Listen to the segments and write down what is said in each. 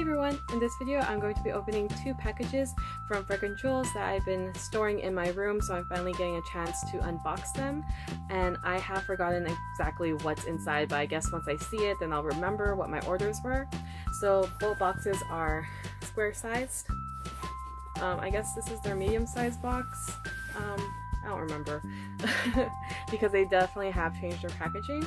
everyone! In this video I'm going to be opening 2 packages from Fragrant Jewels that I've been storing in my room, so I'm finally getting a chance to unbox them. And I have forgotten exactly what's inside, but I guess once I see it then I'll remember what my orders were. So both boxes are square sized. I guess this is their medium sized box. I don't remember because they definitely have changed their packaging.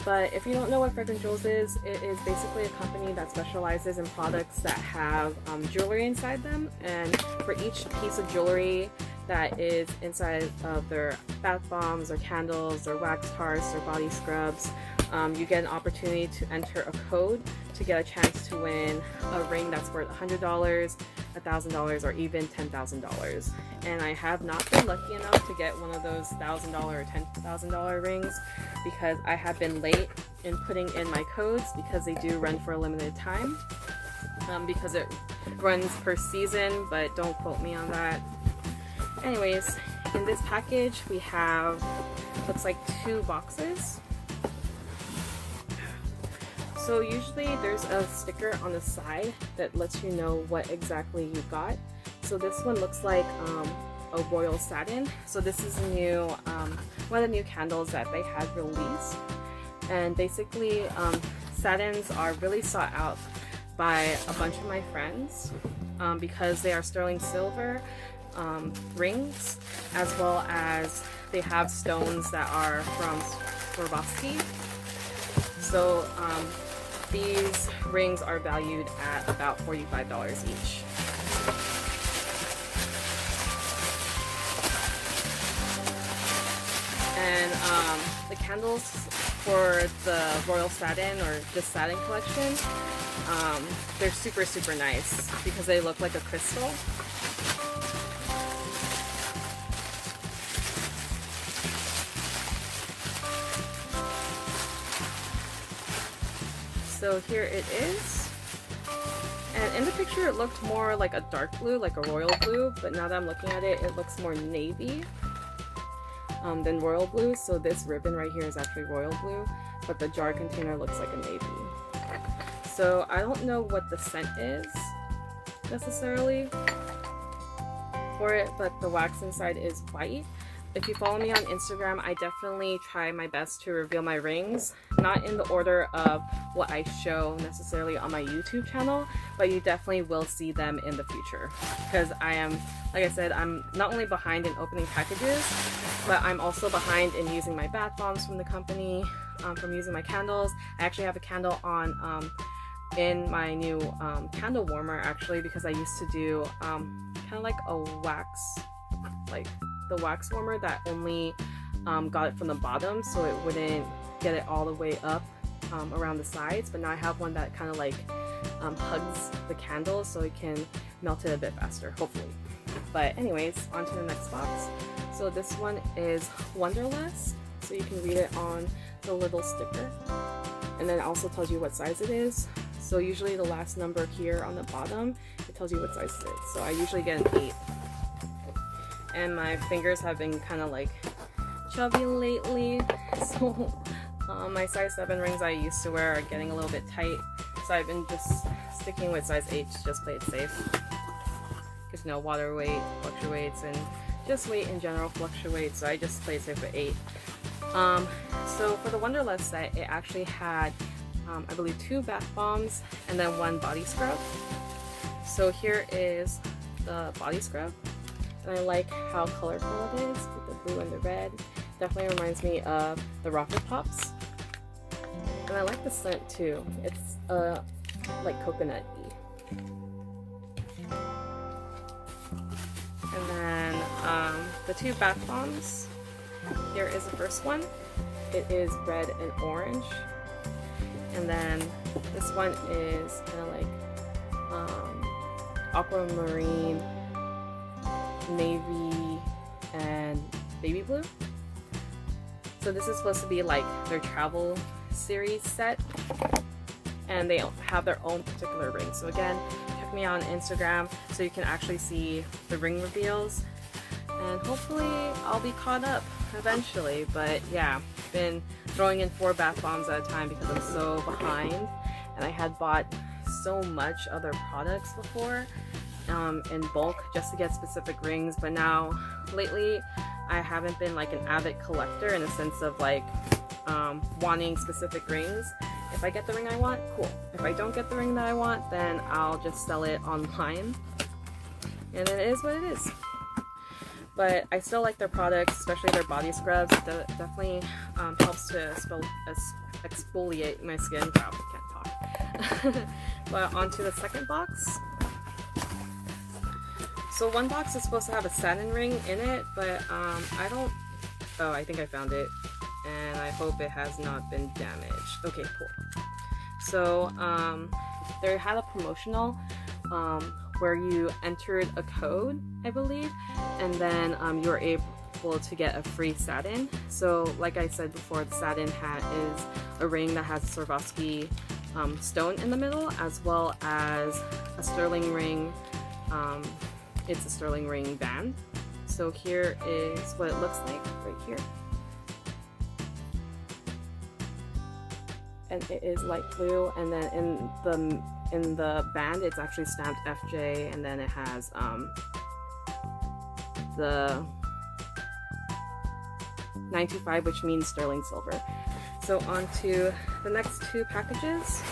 But if you don't know what Fragrant Jewels is, it is basically a company that specializes in products that have jewelry inside them, and for each piece of jewelry that is inside of their bath bombs or candles or wax tarts or body scrubs, you get an opportunity to enter a code to get a chance to win a ring that's worth $100, $1,000, or even $10,000. And I have not been lucky enough to get one of those $1,000 or $10,000 rings because I have been late in putting in my codes because they do run for a limited time. Because it runs per season, but don't quote me on that. Anyways, in this package we have, looks like 2 boxes. So usually there's a sticker on the side that lets you know what exactly you got. So this one looks like a royal satin. So this is a new, one of the new candles that they had released. And basically satins are really sought out by a bunch of my friends because they are sterling silver rings, as well as they have stones that are from Swarovski. So these rings are valued at about $45 each. And the candles for the Royal Satin or the Satin collection, they're super nice because they look like a crystal. So here it is, and in the picture it looked more like a dark blue, like a royal blue, but now that I'm looking at it, it looks more navy than royal blue. So this ribbon right here is actually royal blue, but the jar container looks like a navy. So I don't know what the scent is necessarily for it, but the wax inside is white. If you follow me on Instagram, I definitely try my best to reveal my rings, not in the order of what I show necessarily on my YouTube channel, but you definitely will see them in the future. Because I am, like I said, I'm not only behind in opening packages, but I'm also behind in using my bath bombs from the company, from using my candles. I actually have a candle on in my new candle warmer actually, because I used to do kind of like a wax, like the wax warmer that only got it from the bottom so it wouldn't get it all the way up around the sides, but now I have one that kind of like hugs the candle so it can melt it a bit faster, hopefully. But anyways, on to the next box. So this one is Wonderless, so you can read it on the little sticker, and then it also tells you what size it is. So usually the last number here on the bottom, it tells you what size it is. So I usually get an 8. And my fingers have been kind of like chubby lately, so my size 7 rings I used to wear are getting a little bit tight, so I've been just sticking with size 8 to just play it safe, because you know, water weight fluctuates and just weight in general fluctuates, so I just play it safe with 8. So for the Wonderless set, it actually had I believe 2 bath bombs and then 1 body scrub. So here is the body scrub. And I like how colorful it is with the blue and the red. Definitely reminds me of the Rocket Pops. And I like the scent too. It's like coconut-y. And then the 2 bath bombs. Here is the first one. It is red and orange. And then this one is kind of like aquamarine, navy, and baby blue. So this is supposed to be like their travel series set, and they have their own particular ring. So again, check me out on Instagram so you can actually see the ring reveals, and hopefully I'll be caught up eventually. But yeah, been throwing in 4 bath bombs at a time because I'm so behind, and I had bought so much of their products before in bulk just to get specific rings, but now lately I haven't been like an avid collector in the sense of like wanting specific rings. If I get the ring I want, cool. If I don't get the ring that I want, then I'll just sell it online, and it is what it is. But I still like their products, especially their body scrubs. It definitely helps to exfoliate my skin. Wow, I can't talk. But onto the second box. So one box is supposed to have a satin ring in it, but I don't... Oh, I think I found it. And I hope it has not been damaged. Okay, cool. So they had a promotional where you entered a code, I believe, and then you were able to get a free satin. So like I said before, the satin hat is a ring that has a Swarovski stone in the middle, as well as a sterling ring. It's a sterling ring band. So here is what it looks like right here. And it is light blue, and then in the band it's actually stamped FJ, and then it has the 925, which means sterling silver. So on to the next two packages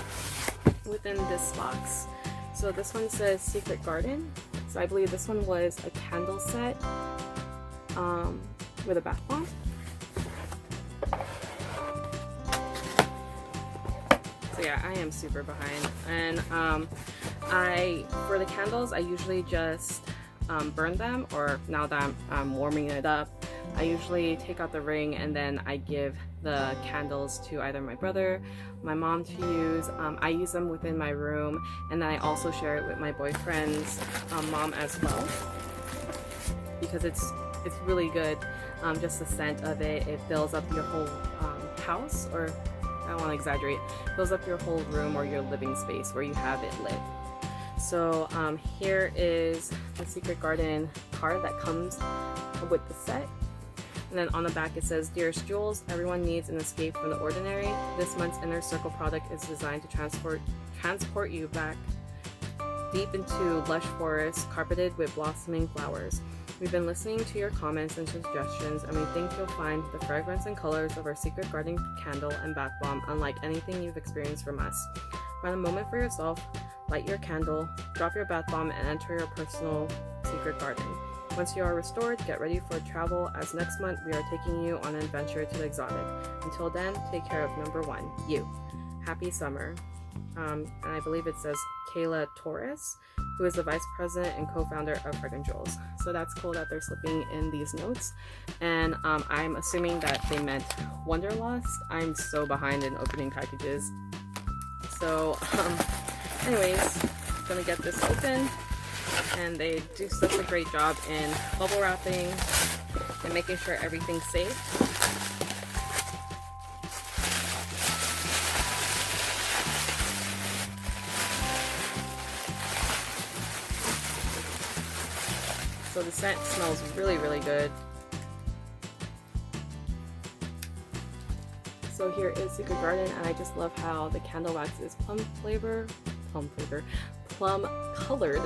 within this box. So this one says Secret Garden. So I believe this one was a candle set with a bath bomb. So yeah, I am super behind, and for the candles I usually just burn them, or now that I'm warming it up, I usually take out the ring and then I give the candles to either my brother, my mom to use. I use them within my room, and then I also share it with my boyfriend's mom as well, because it's really good. Just the scent of it, it fills up your whole house, or I don't want to exaggerate, fills up your whole room or your living space where you have it lit. So here is the Secret Garden card that comes with the set. And then on the back it says, "Dearest Jewels, everyone needs an escape from the ordinary. This month's Inner Circle product is designed to transport you back deep into lush forests carpeted with blossoming flowers. We've been listening to your comments and suggestions, and we think you'll find the fragrance and colors of our Secret Garden candle and bath bomb unlike anything you've experienced from us. Find a moment for yourself, light your candle, drop your bath bomb, and enter your personal secret garden. Once you are restored, get ready for travel, as next month we are taking you on an adventure to the exotic. Until then, take care of number one, you. Happy summer." And I believe it says Kayla Torres, who is the vice president and co-founder of Fragrant Jewels. So that's cool that they're slipping in these notes. And I'm assuming that they meant Wonderlust. I'm so behind in opening packages. So anyways, gonna get this open. And they do such a great job in bubble wrapping and making sure everything's safe. So the scent smells really, really good. So here is Secret Garden, and I just love how the candle wax is plum colored,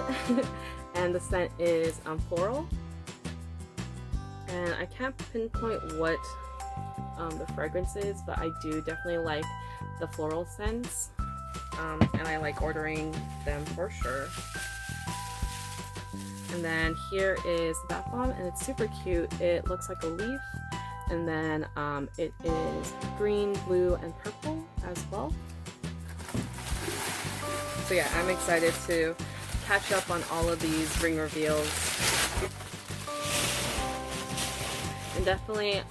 and the scent is floral. And I can't pinpoint what the fragrance is, but I do definitely like the floral scents, and I like ordering them for sure. And then here is the bath bomb, and it's super cute. It looks like a leaf, and then it is green, blue, and purple as well. So yeah, I'm excited to catch up on all of these ring reveals. And definitely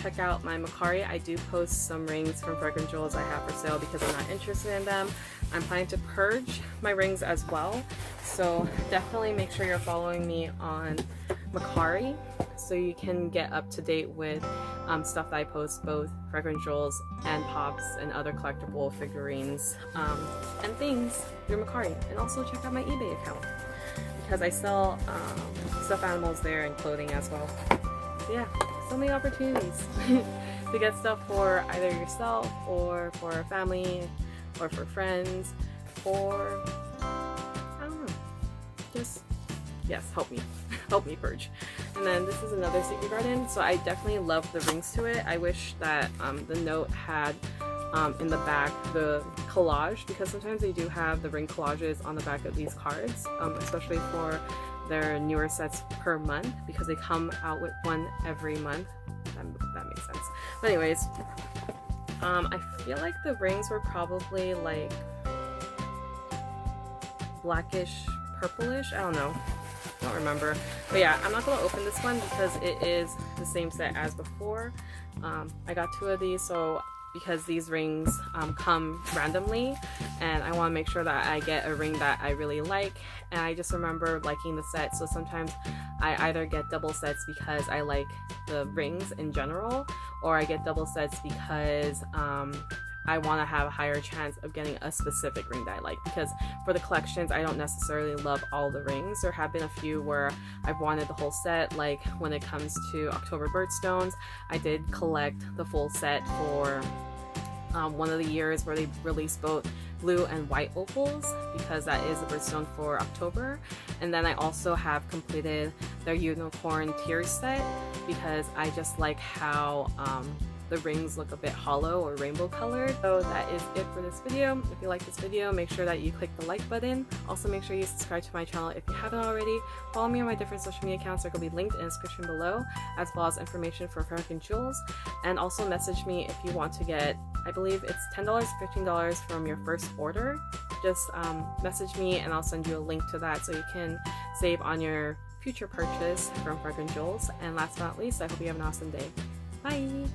check out my Macari. I do post some rings from Fragrant Jewels I have for sale because I'm not interested in them. I'm planning to purge my rings as well. So definitely make sure you're following me on Macari so you can get up to date with stuff that I post, both Fragrant Jewels and Pops and other collectible figurines and things through Macari. And also check out my eBay account because I sell stuffed animals there and clothing as well. So yeah, so many opportunities to get stuff for either yourself or for a family or for friends or Just, yes, help me. Help me purge. And then this is another Secret Garden. So I definitely love the rings to it. I wish that the note had in the back the collage, because sometimes they do have the ring collages on the back of these cards, especially for their newer sets per month, because they come out with one every month. That makes sense. But anyways, I feel like the rings were probably like blackish, purplish. I don't know. I don't remember. But yeah, I'm not going to open this one because it is the same set as before. I got 2 of these, so because these rings come randomly, and I want to make sure that I get a ring that I really like, and I just remember liking the set, so sometimes I either get double sets because I like the rings in general, or I get double sets because I want to have a higher chance of getting a specific ring that I like, because for the collections I don't necessarily love all the rings. There have been a few where I've wanted the whole set, like when it comes to October birthstones. I did collect the full set for one of the years where they released both blue and white opals, because that is the birthstone for October. And then I also have completed their unicorn tears set, because I just like how the rings look a bit hollow or rainbow colored. So that is it for this video. If you like this video, make sure that you click the like button. Also make sure you subscribe to my channel if you haven't already. Follow me on my different social media accounts. They're going to be linked in the description below, as well as information for Fragrant Jewels. And also message me if you want to get, I believe it's $10, $15 from your first order. Just message me and I'll send you a link to that so you can save on your future purchase from Fragrant Jewels. And last but not least, I hope you have an awesome day. Bye!